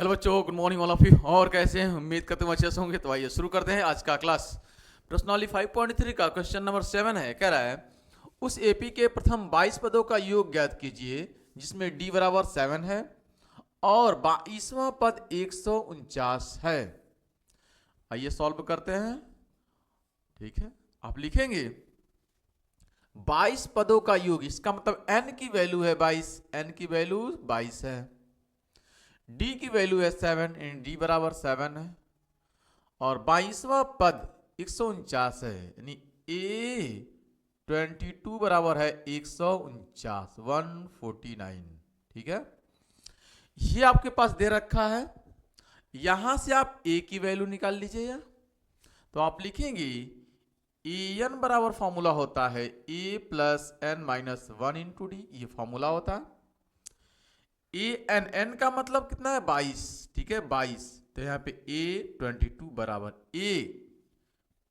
Hello बच्चों, good morning all of you. और कैसे हैं? उम्मीद करते हैं अच्छे से होंगे। तो आइए शुरू करते हैं आज का क्लास। प्रश्नावली 5.3 का क्वेश्चन नंबर 7 है। कह रहा है उस एपी के प्रथम 22 पदों का योग ज्ञात कीजिए जिसमें डी बराबर 7 है और 22वां पद 149 है। आइए सॉल्व करते हैं। ठीक है, आप लिखेंगे 22 पदों का योग, इसका मतलब n की वैल्यू है 22, n की वैल्यू 22 है, d की वैल्यू है 7, डी बराबर 7 है और 22वां पद 149 है, यानी A22 बराबर है 149, 149। ठीक है, ये आपके पास दे रखा है। यहां से आप A की वैल्यू निकाल लीजिएगा। तो आप लिखेंगे एन बराबर फॉर्मूला होता है A plus n minus 1 into d, ये फॉर्मूला होता है। एन का मतलब कितना है 22। ठीक है, 22। तो यहाँ पे A22 बराबर A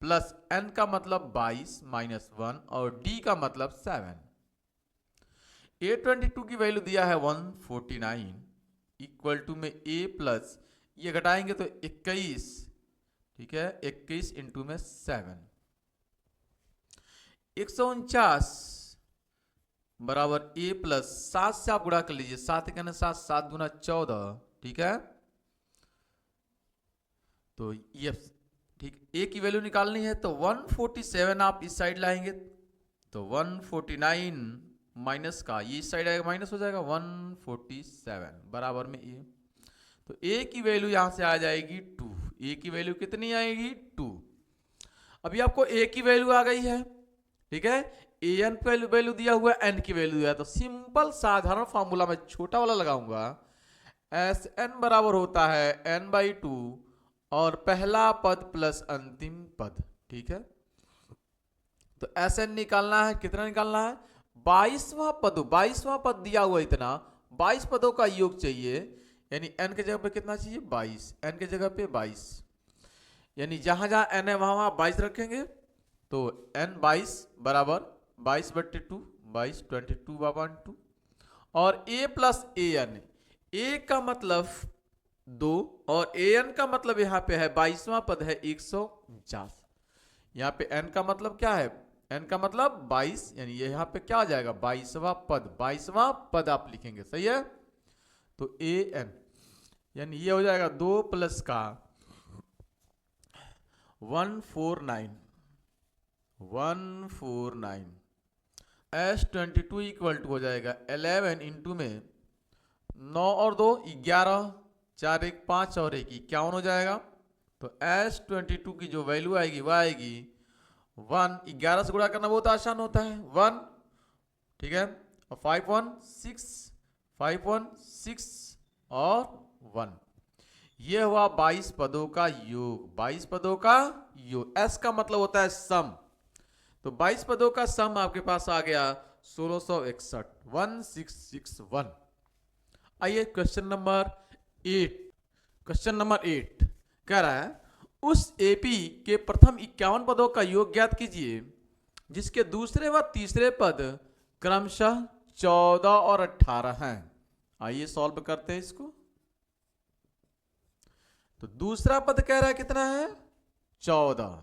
प्लस एन का मतलब 22 माइनस 1 और D का मतलब 7। A22 की वैल्यू दिया है 149 इक्वल टू में A प्लस, ये घटाएंगे तो 21। ठीक है, 21 इंटू में 7, 149 बराबर A प्लस 7 से आप गुणा कर लीजिए। 7 कहना 7, 7 गुना 14। ठीक है, तो ये ठीक A की वैल्यू निकालनी है तो 147 आप इस साइड लाएंगे तो 149 माइनस का ये इस साइड आएगा, माइनस हो जाएगा 147 बराबर में A। तो A की वैल्यू यहां से आ जाएगी 2। A की वैल्यू कितनी आएगी? 2। अभी आपको A की वैल्यू आ गई है। ठीक है, एन वैल्यू दिया हुआ है, एन की वैल्यू दिया है, तो सिंपल साधारण फॉर्मूला में छोटा वाला लगाऊंगा। एस एन बराबर होता है एन बाई 2 और पहला पद प्लस अंतिम पद। ठीक है, तो एस एन निकालना है, कितना निकालना है? 22वां पद, 22वां पद दिया हुआ इतना, 22 पदों का योग चाहिए, यानी एन के जगह पे कितना चाहिए? 22। एन के जगह पे 22, यानी जहां जहां एन है वहां वहां 22 रखेंगे तो एन 22 बराबर 22/2, 22 22/2 और ए प्लस ए एन। ए का मतलब 2 और ए एन का मतलब यहां पे है 22वां पद है 149। यहां पे एन का मतलब क्या है? एन का मतलब 22, यानी ये यहां पे क्या आ जाएगा? 22वां पद, 22वां पद आप लिखेंगे। सही है, तो ए एन यानी ये हो जाएगा 2 प्लस का 149 S22 इक्वल टू हो जाएगा 11 इंटू में 9 और 2 11, 4 1 5 और 1 51 हो जाएगा। तो S22 की जो वैल्यू आएगी वह आएगी 1। 11 से गुणा करना बहुत आसान होता है, 1। ठीक है, और 516 और 1, ये हुआ 22 पदों का योग। 22 पदों का योग, S का मतलब होता है सम। तो 22 पदों का सम आपके पास आ गया 1661, 1661। आइए क्वेश्चन नंबर 8। क्वेश्चन नंबर 8 कह रहा है उस एपी के प्रथम 51 पदों का योग ज्ञात कीजिए जिसके दूसरे व तीसरे पद क्रमशः 14 और 18 हैं। आइए सॉल्व करते हैं इसको। तो दूसरा पद कह रहा है कितना है? 14,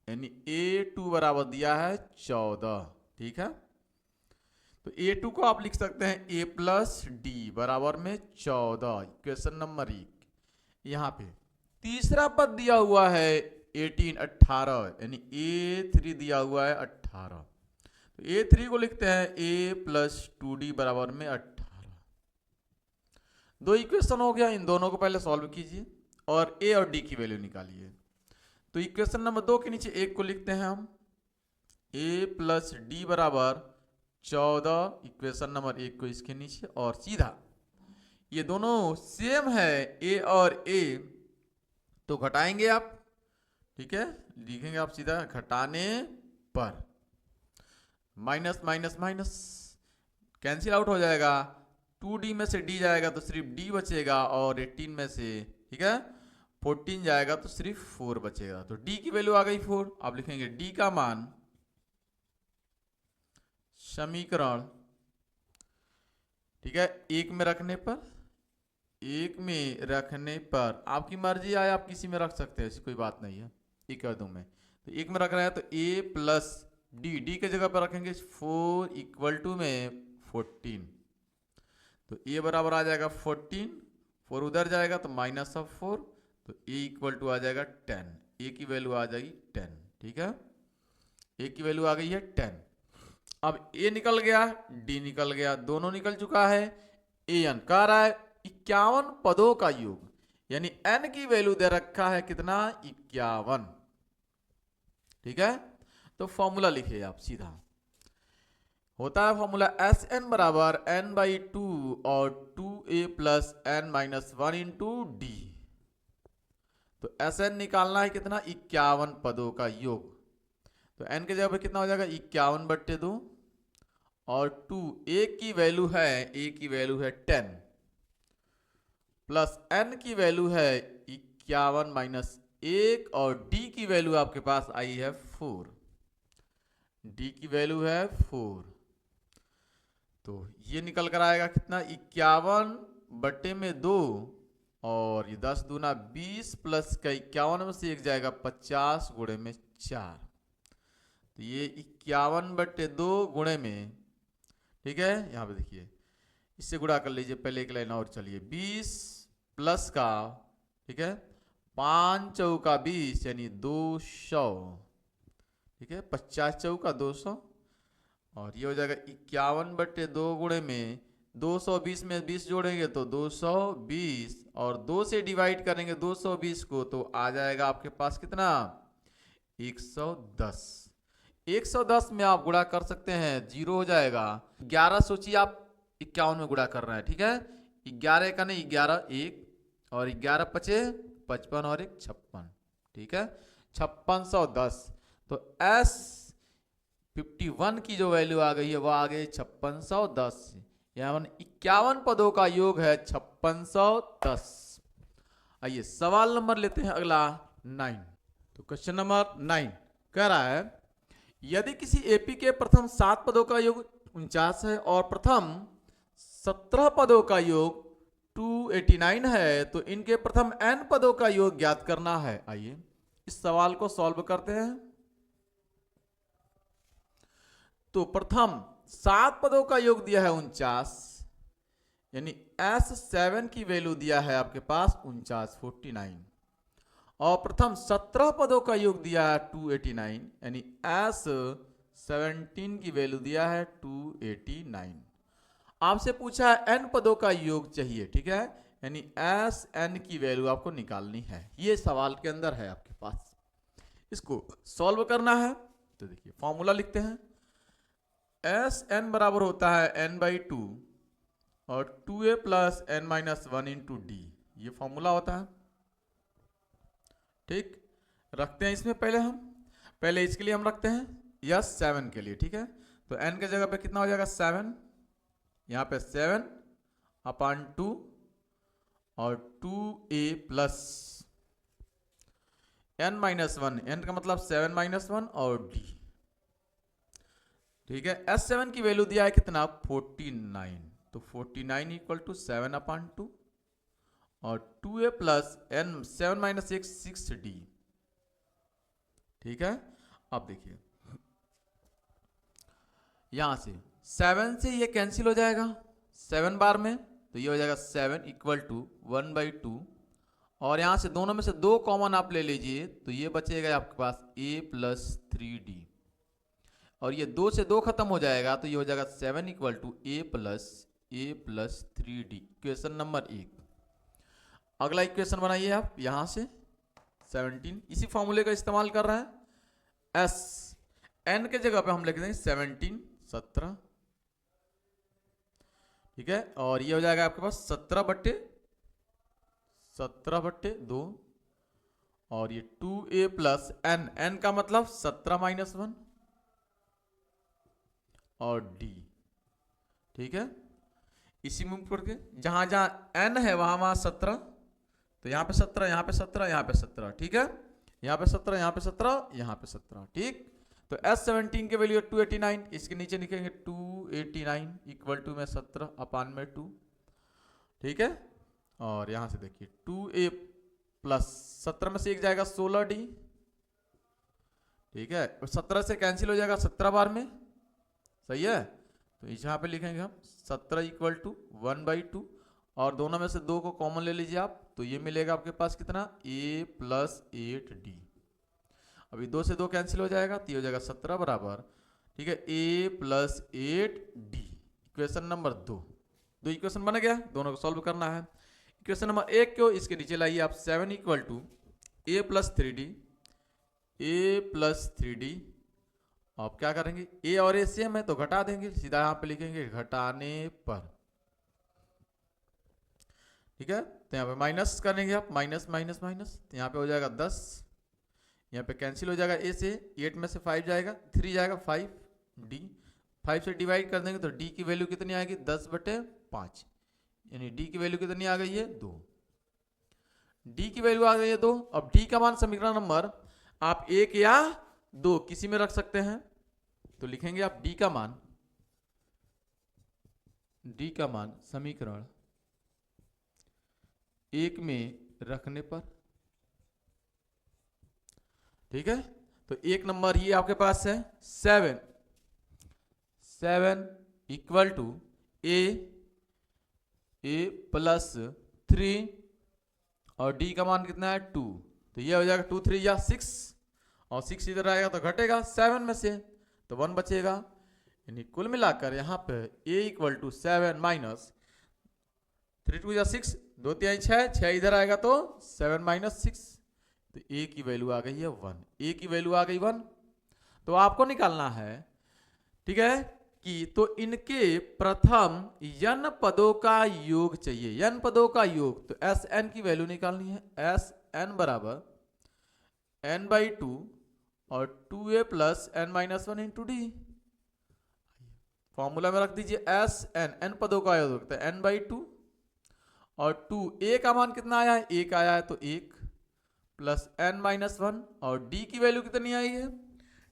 यानी A2 बराबर दिया है 14। ठीक है, तो A2 को आप लिख सकते हैं A प्लस डी बराबर में 14, इक्वेशन नंबर 1। यहां पे तीसरा पद दिया हुआ है 18, 18, यानी A3 दिया हुआ है 18। तो A3 को लिखते हैं A प्लस 2D बराबर में 18। दो इक्वेशन हो गया, इन दोनों को पहले सॉल्व कीजिए और A और D की वैल्यू निकालिए। तो इक्वेशन नंबर 2 के नीचे 1 को लिखते हैं हम A प्लस डी बराबर 14, इक्वेशन नंबर 1 को इसके नीचे, और सीधा ये दोनों सेम है A और A, तो घटाएंगे आप। ठीक है, लिखेंगे आप सीधा घटाने पर minus minus minus cancel out हो जाएगा। 2D में से D जाएगा तो सिर्फ D बचेगा और 18 में से, ठीक है, 14 जाएगा तो सिर्फ 4 बचेगा। तो D की वैल्यू आ गई 4। आप लिखेंगे D का मान समीकरण, ठीक है, 1 में रखने पर एक में रखने पर आपकी मर्जी आए, आप किसी में रख सकते हैं, ऐसी कोई बात नहीं है। एक कर दूं मैं, तो एक में रख रहा है तो a प्लस डी के जगह पर रखेंगे 4 इक्वल टू में 14, तो a बराबर आ जाएगा 14, 4 उधर जाएगा तो माइनस ऑफ 4, तो a इक्वल टू आ जाएगा 10, a की वैल्यू आ जाएगी 10। ठीक है, a की वैल्यू आ गई है 10। अब a निकल गया, d निकल गया, दोनों निकल चुका है। an कह रहा है 51 पदों का योग, यानी n की वैल्यू दे रखा है कितना, 51। ठीक है, तो फॉर्मूला लिखिए आप सीधा, होता है फॉर्मूला एस एन बराबर n बाई 2 और 2a plus n minus 1 into D. तो एस एन निकालना है कितना, 51 पदों का योग, तो n के जगह पे कितना हो जाएगा 51/2 और 2 a की वैल्यू है, a की वैल्यू है 10 प्लस n की वैल्यू है 51 माइनस 1 और d की वैल्यू आपके पास आई है 4, d की वैल्यू है 4। तो ये निकल कर आएगा कितना, 51/2 और ये 10 दूना 20 प्लस का 51 में से एक जाएगा 50 गुणे में 4, तो ये 51/2 गुणे में, ठीक है, यहाँ पे देखिए इससे गुणा कर लीजिए, पहले एक लाइन और चलिए, 20 प्लस का, ठीक है, 5 चौका 20 यानी 200, ठीक है, 50 चौका 200 और ये हो जाएगा 51/2 गुणे में 220 में 20 जोड़ेंगे तो 220 और 2 से डिवाइड करेंगे 220 को, तो आ जाएगा आपके पास कितना, 110। 110 में आप गुणा कर सकते हैं, 0 हो जाएगा। 11 सोचिए आप 51 में गुणा कर रहे हैं, ठीक है, 11 का नहीं 11 1 और 11 पचे 55 और 1 56, ठीक है, 5610। तो एस 51 की जो वैल्यू आ गई है वो आ गई 5610, यानी 51 पदों का योग है 5610। आइए सवाल नंबर लेते हैं अगला 9। तो क्वेश्चन नंबर 9 कह रहा है, यदि किसी एपी के प्रथम 7 पदों का योग 49 है और प्रथम 17 पदों का योग 289 है, तो इनके प्रथम n पदों का योग ज्ञात करना है। आइए इस सवाल को सॉल्व करते हैं। तो प्रथम 7 पदों का योग दिया है 49, यानी S7 की वैल्यू दिया है आपके पास 49 और प्रथम 17 पदों का योग दिया है 289, यानी S17 की वैल्यू दिया है 289। आपसे पूछा है n पदों का योग चाहिए, ठीक है, यानी Sn की वैल्यू आपको निकालनी है। ये सवाल के अंदर है आपके पास, इसको सॉल्व करना है। तो देखिए फॉर्मूला लिखते हैं, Sn बराबर होता है n/2 और 2a plus n minus 1 into d, ये फॉर्मूला होता है। ठीक, रखते हैं इसमें पहले इसके लिए हम रखते हैं यस 7 के लिए, ठीक है, तो n के जगह पे कितना हो जाएगा 7, यहाँ पे 7/2 और 2a plus n minus 1, n का मतलब 7 माइनस 1 और d, ठीक है। S7 की वैल्यू दिया है कितना 49, तो 49 इक्वल टू 7/2 और 2a plus n 7 minus 1 6d, ठीक है। अब देखिए यहां से 7 से ये कैंसिल हो जाएगा 7 बार में, तो ये हो जाएगा 7 इक्वल टू 1/2 और यहां से दोनों में से 2 कॉमन आप ले लीजिए, तो ये बचेगा आपके पास a प्लस 3d और ये 2 से 2 खत्म हो जाएगा, तो ये हो जाएगा 7 equal to a plus 3d। Equation number 1। अगला इक्वेशन बनाइए आप यहां से 17, इसी फॉर्मूले का इस्तेमाल कर रहे हैं। s n के जगह पे हम लिख देंगे 17 ठीक है, और ये हो जाएगा आपके पास 17/2 और ये 2a प्लस n का मतलब 17 माइनस 1 और d, ठीक है। इसी मूव करके जहां जहां n है वहां 17, तो यहाँ पे 17 यहाँ पे 17 यहाँ पे 17, ठीक है, यहाँ पे 17 यहाँ पे 17 यहाँ पे 17, ठीक। तो S17 के वैल्यू 289, इसके नीचे लिखेंगे 289 इक्वल टू में 17/2, ठीक है। और यहां से देखिए 2a प्लस 17 में से एक जाएगा 16d, ठीक है, और 17 से कैंसिल हो जाएगा 17 बार में, सही है। तो यहाँ पे लिखेंगे हम 17 इक्वल टू 1/2 और दोनों में से 2 को कॉमन ले लीजिए आप, तो ये मिलेगा आपके पास कितना a प्लस 8d। अभी 2 से 2 कैंसिल हो जाएगा तो ये हो जाएगा 17 बराबर, ठीक है, a plus 8d। Equation number 2 equation बन गया, दोनों को सॉल्व करना है। इक्वेशन नंबर 1 को इसके नीचे लाइए आप, 7 equal to a plus 3d आप क्या करेंगे, a और a सेम है तो घटा देंगे, सीधा यहाँ पे लिखेंगे घटाने पर, ठीक है। तो यहाँ पे माइनस करेंगे आप, माइनस माइनस माइनस, तो यहाँ पे हो जाएगा 10, यहाँ पे कैंसिल हो जाएगा a से, 8 में से 5 जाएगा, 3 जाएगा 5d, 5 से डिवाइड कर देंगे तो d की वैल्यू कितनी आएगी 10/5, यानी d की वैल्यू कितनी आ गई है 2, d की वैल्यू आ गई है 2। अब d का मान समीकरण नंबर आप 1 या 2 किसी में रख सकते हैं, तो लिखेंगे आप d का मान समीकरण 1 में रखने पर, ठीक है। तो एक नंबर ये आपके पास है 7 इक्वल टू a प्लस 3 और d का मान कितना है 2, तो ये हो जाएगा 2 3 या 6 और 6 इधर आएगा तो घटेगा 7 में से तो 1 बचेगा, यानी कुल मिलाकर यहाँ पे a इक्वल टू 7 माइनस 3 2 या 6, 2 3 6 इधर आएगा तो 7 माइनस 6, तो a की वैल्यू आ गई है 1, a की वैल्यू आ गई 1। तो आपको निकालना है, ठीक है, कि तो इनके प्रथम n पदों का योग चाहिए, n पदों का योग, तो Sn की वैल्यू निकालनी है, Sn बराबर n/2 और 2a plus n-1 into D, formula में रख दीजिए n पदों का योग होता है n/2 और 2a का मान कितना आया है 1 आया है तो 1 प्लस n-1 और d की वैल्यू कितनी आई है,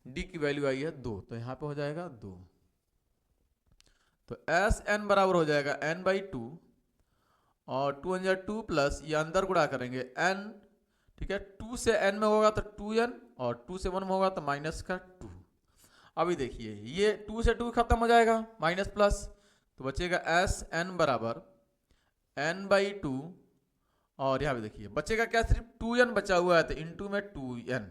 d की वैल्यू आई है 2, तो यहां पे हो जाएगा 2, तो Sn बराबर हो जाएगा n/2 और 2 × 2 प्लस ये अंदर गुणा करेंगे n, ठीक है, 2 से n में होगा तो 2n और 2 से 1 में होगा तो -2। अभी देखिए ये 2 से 2 खत्म हो जाएगा माइनस प्लस, तो बचेगा Sn बराबर n/2 और यहाँ पे देखिए बचेगा क्या, सिर्फ 2n बचा हुआ है तो इंटू में 2n,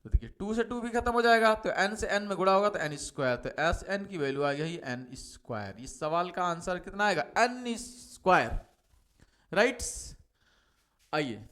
तो देखिए 2 से 2 भी खत्म हो जाएगा तो n से n में गुणा होगा तो n², तो Sn की वैल्यू आ गई n²। इस सवाल का आंसर कितना आएगा n², राइट्स। आइए